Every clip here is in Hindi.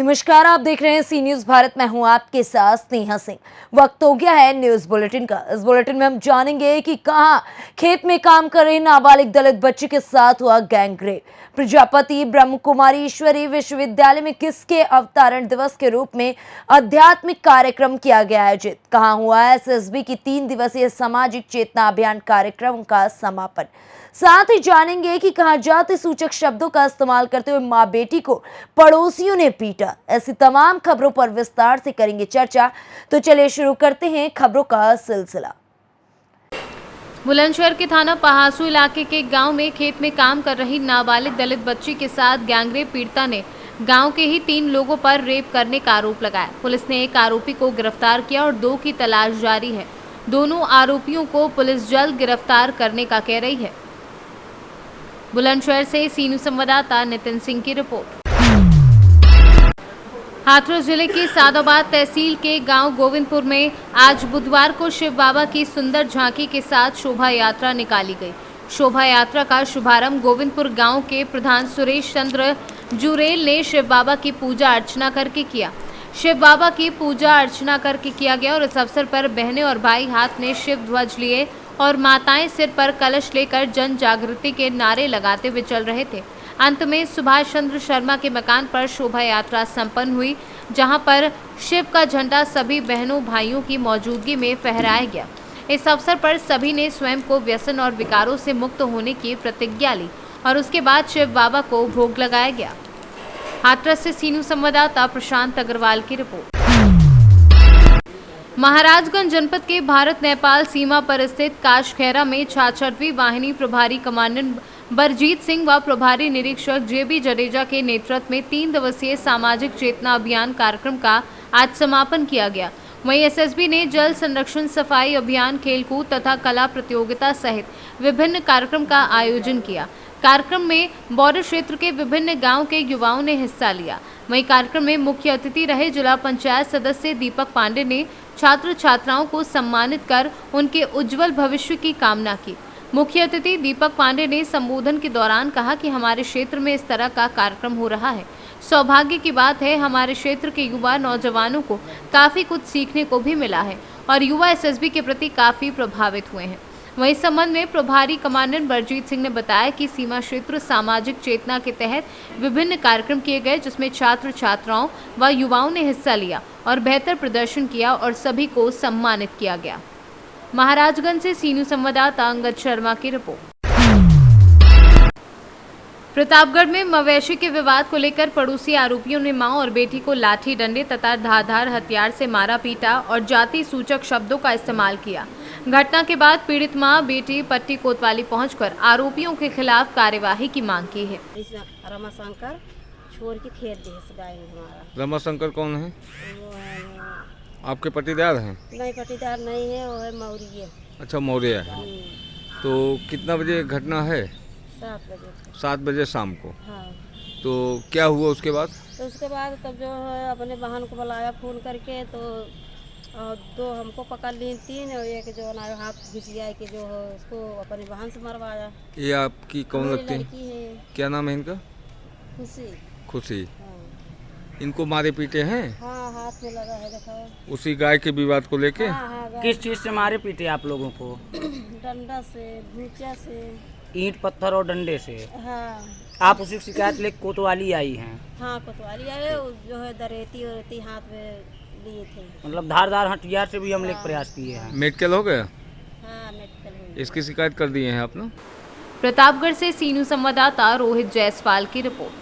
नमस्कार, आप देख रहे हैं सी न्यूज भारत। मैं हूं आपके साथ स्नेहा सिंह। वक्त हो गया है न्यूज बुलेटिन का। इस बुलेटिन में हम जानेंगे कि कहां खेत में काम कर रहे नाबालिग दलित बच्चे के साथ हुआ गैंग रेप। प्रजापति ब्रह्म कुमारी ईश्वरी विश्वविद्यालय में किसके अवतरण दिवस के रूप में आध्यात्मिक कार्यक्रम किया गया आयोजित। कहां हुआ एसएसबी की 3 दिवसीय सामाजिक चेतना अभियान कार्यक्रम का समापन। साथ ही जानेंगे कि कहां जाति सूचक शब्दों का इस्तेमाल करते हुए मां बेटी को पड़ोसियों ने पीटा। ऐसी तमाम खबरों पर विस्तार से करेंगे चर्चा। तो चलिए शुरू करते हैं खबरों का सिलसिला। बुलंदशहर के थाना पहासू इलाके के गांव में खेत में काम कर रही नाबालिग दलित बच्ची के साथ गैंगरेप पीड़िता ने गांव के ही 3 लोगों पर रेप करने का आरोप लगाया। पुलिस ने एक आरोपी को गिरफ्तार किया और 2 की तलाश जारी है। दोनों आरोपियों को पुलिस जल्द गिरफ्तार करने का कह रही है। बुलंदशहर से सी न्यूज संवाददाता नितिन सिंह की रिपोर्ट। हाथरस जिले की सादाबाद तहसील के गांव गोविंदपुर में आज बुधवार को शिव बाबा की सुंदर झांकी के साथ शोभा यात्रा निकाली गई। शोभा यात्रा का शुभारंभ गोविंदपुर गांव के प्रधान सुरेश चंद्र जुरेल ने शिव बाबा की पूजा अर्चना करके किया। शिव बाबा की पूजा अर्चना करके किया गया और इस अवसर पर बहनें और भाई हाथ में शिव ध्वज लिए और माताएं सिर पर कलश लेकर जन जागृति के नारे लगाते हुए चल रहे थे। अंत में सुभाष चंद्र शर्मा के मकान पर शोभा यात्रा संपन्न हुई, जहां पर शिव का झंडा सभी बहनों भाइयों की मौजूदगी में फहराया गया। इस अवसर पर सभी ने स्वयं को व्यसन और विकारों से मुक्त होने की प्रतिज्ञा ली और उसके बाद शिव बाबा को भोग लगाया गया। हाथरस से सी न्यूज संवाददाता प्रशांत अग्रवाल की रिपोर्ट। महाराजगंज जनपद के भारत नेपाल सीमा पर स्थित काशखेरा में 66वीं वाहिनी प्रभारी कमांडेंट बरजीत सिंह व प्रभारी निरीक्षक जेबी जडेजा के नेतृत्व में 3 दिवसीय सामाजिक चेतना अभियान कार्यक्रम का आज समापन किया गया। वहीं एसएसबी ने जल संरक्षण, सफाई अभियान, खेलकूद तथा कला प्रतियोगिता सहित विभिन्न कार्यक्रम का आयोजन किया। कार्यक्रम में बॉर्डर क्षेत्र के विभिन्न गांव के युवाओं ने हिस्सा लिया। वहीं कार्यक्रम में मुख्य अतिथि रहे जिला पंचायत सदस्य दीपक पांडे ने छात्र छात्राओं को सम्मानित कर उनके उज्जवल भविष्य की कामना की। मुख्य अतिथि दीपक पांडे ने संबोधन के दौरान कहा कि हमारे क्षेत्र में इस तरह का कार्यक्रम हो रहा है। सौभाग्य की बात है, हमारे क्षेत्र के युवा नौजवानों को काफ़ी कुछ सीखने को भी मिला है और युवा एसएसबी के प्रति काफ़ी प्रभावित हुए हैं। वहीं इस संबंध में प्रभारी कमांडेंट बरजीत सिंह ने बताया कि सीमा क्षेत्र सामाजिक चेतना के तहत विभिन्न कार्यक्रम किए गए, जिसमें छात्र छात्राओं व युवाओं ने हिस्सा लिया और बेहतर प्रदर्शन किया और सभी को सम्मानित किया गया। महाराजगंज से सी न्यूज संवाददाता अंगद शर्मा की रिपोर्ट। प्रतापगढ़ में मवेशी के विवाद को लेकर पड़ोसी आरोपियों ने मां और बेटी को लाठी डंडे तथा धारदार हथियार से मारा पीटा और जाति सूचक शब्दों का इस्तेमाल किया। घटना के बाद पीड़ित मां बेटी पट्टी कोतवाली पहुंचकर आरोपियों के खिलाफ कार्यवाही की मांग की है। रमाशंकर छोड़ के खेत दे गाय हमारा। रमाशंकर कौन है? वो है आपके पटीदार हैं? नहीं, पटीदार नहीं है, वो है मौर्य। अच्छा, मौर्य है। तो कितना बजे घटना है? 7 बजे। 7 बजे शाम को। हाँ। तो क्या हुआ उसके बाद? तो उसके बाद तब जो है अपने बहन को बुलाया फ़ोन करके, तो 2 हमको पकड़ ली, 3 और एक जो ना हाथ घुसिया कि जो है उसको अपनी बहन से मरवाया। ये आपकी कौन लगती है? लड़की है। क्या नाम है इनका? खुशी। खुशी। हाँ। इनको मारे पीटे हैं? हाँ, हाथ में लगा है, देखो। उसी गाय के विवाद को लेके? हाँ, किस चीज़ से मारे पीटे आप लोगों को? डंडा से, भूचा से, ईंट पत्थर और डंडे से। हाँ। आप उसी शिकायत लेकर कोतवाली आई हैं? हाँ, कोतवाली आए, जो है दरेती और हाथ में लिए थे। मतलब धारदार हथियार से भी हमले का प्रयास किए हैं। मेडिकल हो गया? हाँ, मेडिकल हुई। इसकी शिकायत कर दिए हैं आपने? प्रतापगढ़ से सी न्यूज संवाददाता रोहित जायसवाल की रिपोर्ट।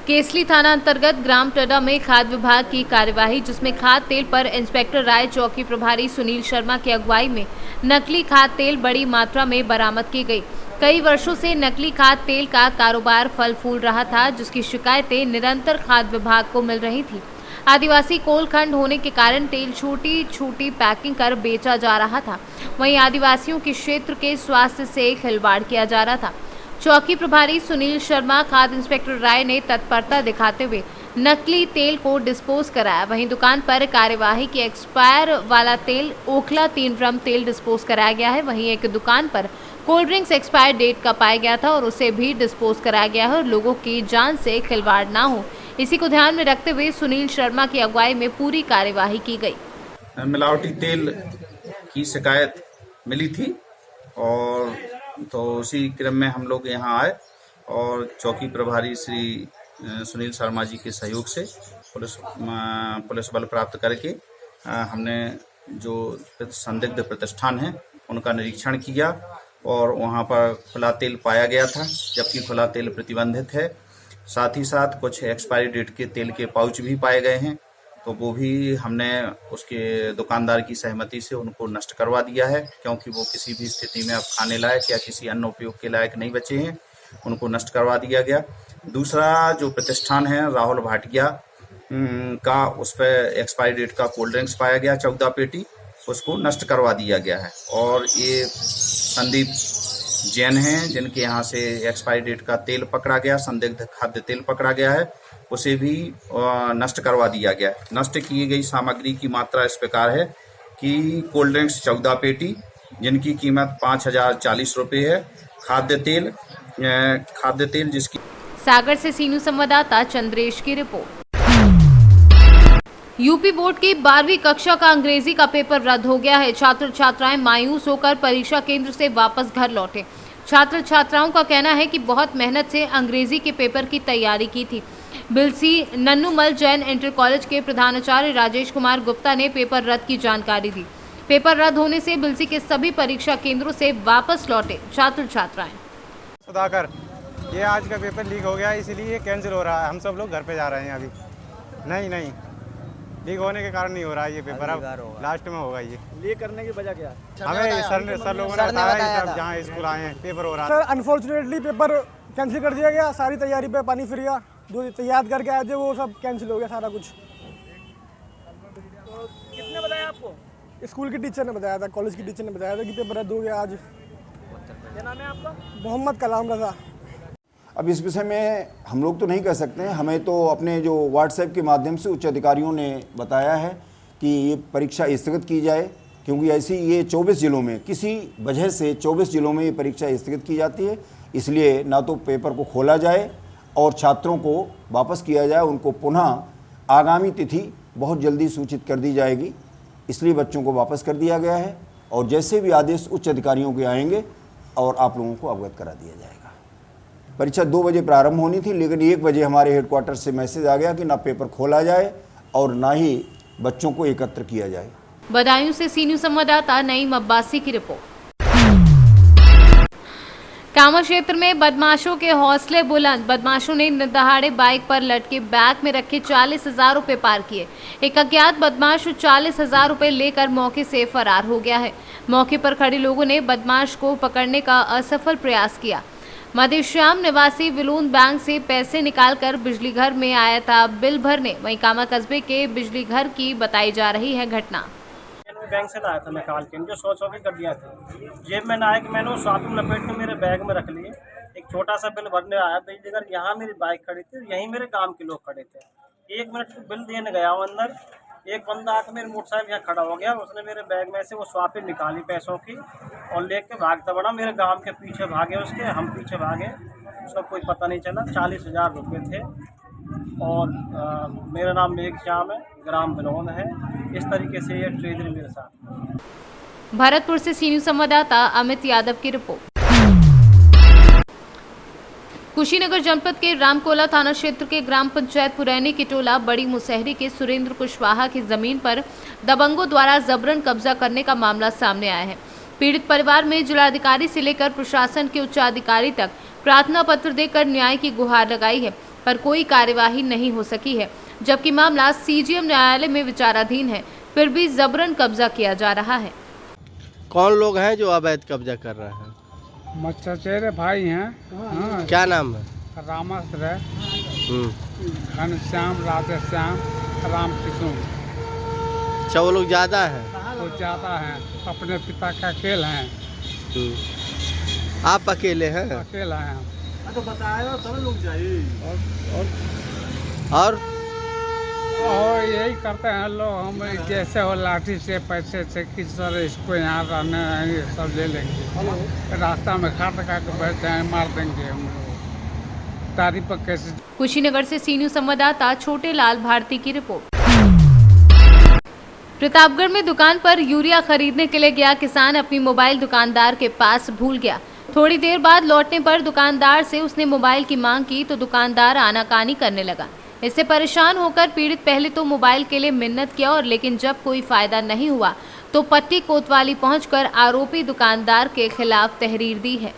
केसली थाना अंतर्गत ग्राम टडा में खाद्य विभाग की कार्यवाही, जिसमें खाद्य तेल पर इंस्पेक्टर राय, चौकी प्रभारी सुनील शर्मा की अगुवाई में नकली खाद्य तेल बड़ी मात्रा में बरामद की गई। कई वर्षों से नकली खाद्य तेल का कारोबार फल फूल रहा था, जिसकी शिकायतें निरंतर खाद्य विभाग को मिल रही थी। आदिवासी कोलखंड होने के कारण तेल छोटी छोटी पैकिंग कर बेचा जा रहा था। वहीं आदिवासियों के क्षेत्र के स्वास्थ्य से खिलवाड़ किया जा रहा था। चौकी प्रभारी सुनील शर्मा, खाद्य इंस्पेक्टर राय ने तत्परता दिखाते हुए नकली तेल को डिस्पोज कराया। वहीं दुकान पर कार्यवाही की एक्सपायर वाला तेल ओखला 3 ड्रम तेल डिस्पोज कराया गया है। वहीं एक दुकान पर कोल्ड ड्रिंक्स एक्सपायर डेट का पाया गया था और उसे भी डिस्पोज कराया गया है और लोगों की जान से खिलवाड़ ना हो, इसी को ध्यान में रखते हुए सुनील शर्मा की अगुवाई में पूरी कार्यवाही की गई। मिलावटी तेल की शिकायत मिली थी और तो उसी क्रम में हम लोग यहाँ आए और चौकी प्रभारी श्री सुनील शर्मा जी के सहयोग से पुलिस बल प्राप्त करके हमने जो संदिग्ध प्रतिष्ठान है उनका निरीक्षण किया और वहाँ पर खुला तेल पाया गया था, जबकि खुला तेल प्रतिबंधित है। साथ ही साथ कुछ एक्सपायरी डेट के तेल के पाउच भी पाए गए हैं, तो वो भी हमने उसके दुकानदार की सहमति से उनको नष्ट करवा दिया है, क्योंकि वो किसी भी स्थिति में अब खाने लायक या किसी अन्य उपयोग के लायक नहीं बचे हैं, उनको नष्ट करवा दिया गया। दूसरा जो प्रतिष्ठान है राहुल भाटिया का, उस पर एक्सपायरी डेट का कोल्ड ड्रिंक्स पाया गया 14 पेटी, उसको नष्ट करवा दिया गया है। और ये संदीप जैन हैं जिनके यहाँ से एक्सपायरी डेट का तेल पकड़ा गया, संदिग्ध खाद्य तेल पकड़ा गया है, उसे भी नष्ट करवा दिया गया है। नष्ट की गई सामग्री की मात्रा इस प्रकार है कि कोल्ड ड्रिंक्स 14 पेटी जिनकी कीमत 5,040 रुपये है, खाद्य तेल जिसकी। सागर से सीनू संवाददाता चंद्रेश की रिपोर्ट। यूपी बोर्ड की 12वीं कक्षा का अंग्रेजी का पेपर रद्द हो गया है। छात्र छात्राएं मायूस होकर परीक्षा केंद्र से वापस घर लौटे। छात्र छात्राओं का कहना है कि बहुत मेहनत से अंग्रेजी के पेपर की तैयारी की थी। बिलसी नन्नूमल जैन इंटर कॉलेज के प्रधानाचार्य राजेश कुमार गुप्ता ने पेपर रद्द की जानकारी दी। पेपर रद्द होने से बिलसी के सभी परीक्षा केंद्रों से वापस लौटे छात्र छात्राएं। सुधाकर, ये आज का पेपर लीक हो गया, इसीलिए ये कैंसिल हो रहा है। हम सब लोग घर पे जा रहे हैं अभी। नहीं, लीक होने के कारण नहीं हो रहा है ये पेपर, अब लास्ट में होगा। ये लीक करने की वजह क्या है? हमें सर लोगों ने बताया जहाँ स्कूल आए हैं पेपर हो रहा है। सर अनफॉर्चुनेटली पेपर कैंसिल कर दिया गया, सारी तैयारी पे पानी फिर गया, जो तैयार करके आए थे वो सब कैंसिल हो गया सारा कुछ। तो किसने बताया आपको? स्कूल की टीचर ने बताया था, कॉलेज की टीचर ने बताया था कि पेपर रद्द हो गया आज। क्या नाम है आपका? मोहम्मद कलाम रजा। अब इस विषय में हम लोग तो नहीं कह सकते हैं, हमें तो अपने जो व्हाट्सएप के माध्यम से उच्च अधिकारियों ने बताया है कि ये परीक्षा स्थगित की जाए, क्योंकि ऐसी ये 24 जिलों में किसी वजह से 24 जिलों में ये परीक्षा स्थगित की जाती है। इसलिए ना तो पेपर को खोला जाए और छात्रों को वापस किया जाए, उनको पुनः आगामी तिथि बहुत जल्दी सूचित कर दी जाएगी, इसलिए बच्चों को वापस कर दिया गया है। और जैसे भी आदेश उच्च अधिकारियों के आएंगे और आप लोगों को अवगत करा दिया जाएगा। परीक्षा 2 बजे प्रारंभ होनी थी, लेकिन 1 बजे हमारे हेडक्वार्टर से मैसेज आ गया कि ना पेपर खोला जाए और ना ही बच्चों को एकत्र किया जाए। बदायूं से सीनियर संवाददाता नईम अब्बासी की रिपोर्ट। कामा क्षेत्र में बदमाशों के हौसले बुलंद। बदमाशों ने दहाड़े बाइक पर लटके बैग में रखे 40,000 रुपये पार किए। एक अज्ञात बदमाश 40,000 रुपये लेकर मौके से फरार हो गया है। मौके पर खड़े लोगों ने बदमाश को पकड़ने का असफल प्रयास किया। मधेश्याम निवासी विलून बैंक से पैसे निकालकर बिजली घर में आया था बिल भरने। वहीं कामा कस्बे के बिजली घर की बताई जा रही है घटना। बैंक से लाया था मैं निकाल के, जो 100 की गड्डियाँ थी जेब में ना आया कि मैंने उस में लपेट के मेरे बैग में रख लिए। एक छोटा सा बिल भरने आया बिजली घर, यहाँ मेरी बाइक खड़ी थी, यहीं मेरे काम के लोग खड़े थे। 1 मिनट बिल देने गया हूँ अंदर, एक बंदा आकर मेरे मोटरसाइकिल यहाँ खड़ा हो गया, उसने मेरे बैग में से वो स्वापी निकाली पैसों की और लेके भागता बड़ा मेरे गांव के पीछे भागे उसके, हम पीछे भागे, उसका कोई पता नहीं चला। 40,000 रुपये थे और मेरा नाम मेघश्याम है, ग्राम बिनौन है। इस तरीके से ये ट्रेजरी मेरे साथ। भरतपुर से सीनियर संवाददाता अमित यादव की रिपोर्ट। कुशीनगर जनपद के रामकोला थाना क्षेत्र के ग्राम पंचायत पुरैनी की टोला बड़ी मुसहरी के सुरेंद्र कुशवाहा की जमीन पर दबंगों द्वारा जबरन कब्जा करने का मामला सामने आया है। पीड़ित परिवार में जिलाधिकारी से लेकर प्रशासन के उच्चाधिकारी तक प्रार्थना पत्र देकर न्याय की गुहार लगाई है, पर कोई कार्यवाही नहीं हो सकी है। जबकि मामला सीजीएम न्यायालय में विचाराधीन है, फिर भी जबरन कब्जा किया जा रहा है। कौन लोग हैं जो अवैध कब्जा कर रहे हैं? चचेरे भाई हैं। हाँ। क्या नाम है? रामाश्रय, घनश्याम, राधेश्याम, रामकिशोर। अच्छा, वो लोग ज़्यादा हैं? वो ज़्यादा हैं, अपने पिता का अकेले हैं। आप अकेले हैं? अकेला हैं। और और यही करते हैं लोग, हम जैसे हो लाठी से पैसे से कि सर इसको यहाँ रहने ये सब ले लेंगे, रास्ता में खा के बैठ जाए, मार देंगे हम लोग। तारीफ पर कैसे। कुशीनगर से सी न्यूज़ संवाददाता छोटे लाल भारती की रिपोर्ट। प्रतापगढ़ में दुकान पर यूरिया खरीदने के लिए गया किसान अपनी मोबाइल दुकानदार के पास भूल गया। थोड़ी देर बाद लौटने पर दुकानदार से उसने मोबाइल की मांग की तो दुकानदार आनाकानी करने लगा। इससे परेशान होकर पीड़ित पहले तो मोबाइल के लिए मिन्नत किया और लेकिन जब कोई फायदा नहीं हुआ तो पट्टी कोतवाली पहुंचकर आरोपी दुकानदार के खिलाफ तहरीर दी है।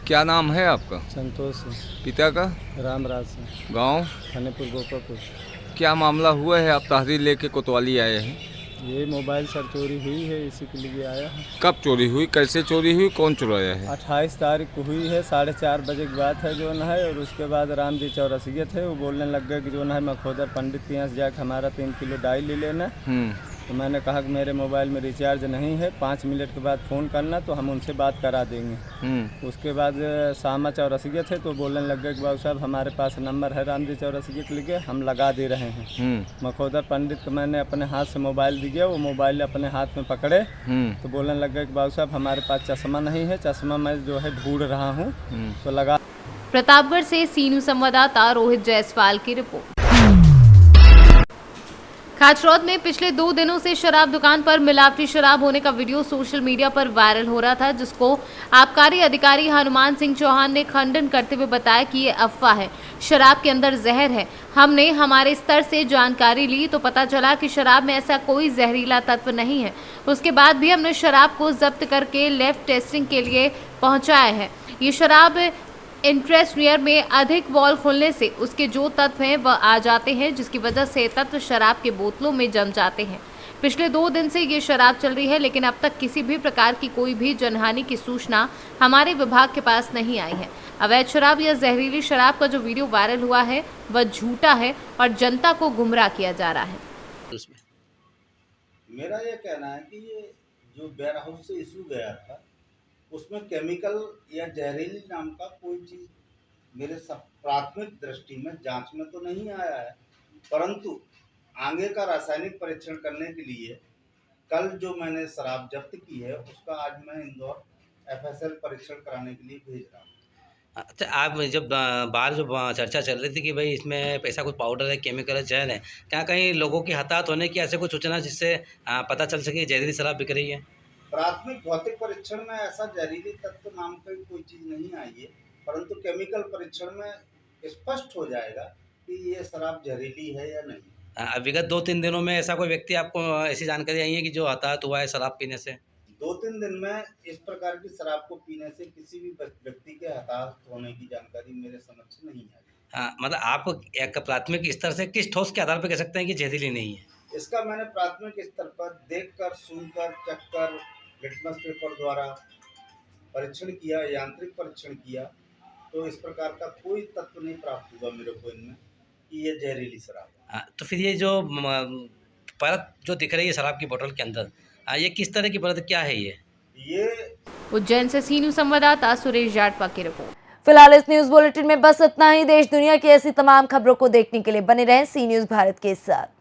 क्या नाम है आपका? संतोष पिता का? रामराज सिंह, गांव? थानेपुर गोपापुर। क्या मामला हुआ है, आप तहरीर लेके कोतवाली आए हैं? ये मोबाइल सर चोरी हुई है, इसी के लिए आया है। कब चोरी हुई, कैसे चोरी हुई, कौन चुराया है? 28 तारीख को हुई है, 4:30 बजे की बात है जो है। और उसके बाद राम जी चौरसिया थे, वो बोलने लग गए कि जो है मखोदर पंडित के यहाँ से जाकर हमारा 3 किलो डाई ले लेना। तो मैंने कहा कि मेरे मोबाइल में रिचार्ज नहीं है, 5 मिनट के बाद फ़ोन करना तो हम उनसे बात करा देंगे। उसके बाद शामा चौरसिया थे तो बोलने लग गए कि बाबू साहब हमारे पास नंबर है राम जी चौरसिया के लिए, हम लगा दे रहे हैं। मखोदर पंडित को मैंने अपने हाथ से मोबाइल दिया, वो मोबाइल अपने हाथ में पकड़े तो बोलने लग गए कि बाबू साहब हमारे पास चश्मा नहीं है, चश्मा मैं जो है ढूंढ रहा हूँ तो लगा। प्रतापगढ़ से सी न्यूज़ संवाददाता रोहित जायसवाल की रिपोर्ट। खाचरौद में पिछले 2 दिनों से शराब दुकान पर मिलावटी शराब होने का वीडियो सोशल मीडिया पर वायरल हो रहा था, जिसको आबकारी अधिकारी हनुमान सिंह चौहान ने खंडन करते हुए बताया कि ये अफवाह है, शराब के अंदर जहर है। हमने हमारे स्तर से जानकारी ली तो पता चला कि शराब में ऐसा कोई जहरीला तत्व नहीं है। उसके बाद भी हमने शराब को जब्त करके लैब टेस्टिंग के लिए पहुंचाया है। ये शराब इंटरेस्ट वेयर में अधिक वॉल खुलने से उसके जो तत्व हैं वह आ जाते हैं, जिसकी वजह से तत्व शराब के बोतलों में जम जाते हैं। पिछले 2 दिन से ये शराब चल रही है, लेकिन अब तक किसी भी प्रकार की कोई भी जनहानि की सूचना हमारे विभाग के पास नहीं आई है। अवैध शराब या जहरीली शराब का जो वीडियो वायरल हुआ है वह झूठा है और जनता को गुमराह किया जा रहा है। मेरा ये कहना है कि ये जो वेयर हाउस से इशू गया था उसमें केमिकल या जहरीली नाम का कोई चीज़ मेरे प्राथमिक दृष्टि में जांच में तो नहीं आया है, परंतु आगे का रासायनिक परीक्षण करने के लिए कल जो मैंने शराब जब्त की है उसका आज मैं इंदौर FSL परीक्षण कराने के लिए भेज रहा हूँ। अच्छा, आप जब बाहर जो चर्चा चल रही थी कि भाई इसमें ऐसा कुछ पाउडर है, केमिकल है, जहर है, क्या कहीं लोगों की हताहत होने की ऐसे कुछ सूचना जिससे पता चल सके जहरीली शराब बिक रही है? प्राथमिक भौतिक परीक्षण में ऐसा जहरीली तत्व नाम की कोई चीज़ नहीं आई है, परंतु केमिकल परीक्षण में स्पष्ट हो जाएगा कि ये शराब जहरीली है या नहीं। विगत 2-3 दिनों में ऐसा कोई व्यक्ति आपको ऐसी जानकारी आई है कि जो हताहत हुआ है शराब पीने से? 2-3 दिन में इस प्रकार की शराब को पीने से किसी भी व्यक्ति के हताहत होने की जानकारी मेरे समक्ष नहीं आई। मतलब आप एक प्राथमिक स्तर से किस ठोस के आधार पर कह सकते हैं कि जहरीली नहीं है? इसका मैंने प्राथमिक स्तर पर देखकर, सुनकर, चखकर, लिटमस पेपर द्वारा परीक्षण किया, यांत्रिक परीक्षण किया, तो इस प्रकार का कोई तत्व नहीं प्राप्त हुआ मेरे को इनमें कि ये जहरीली शराब है। तो फिर ये जो परत जो दिख रही है शराब की बोतल के अंदर, ये किस तरह की परत, क्या है ये? उज्जैन से सी न्यूज़ संवाददाता सुरेश जाटवा की रिपोर्ट। फिलहाल इस न्यूज बुलेटिन में बस इतना ही। देश दुनिया की ऐसी तमाम खबरों को देखने के लिए बने रहें सी न्यूज भारत के साथ।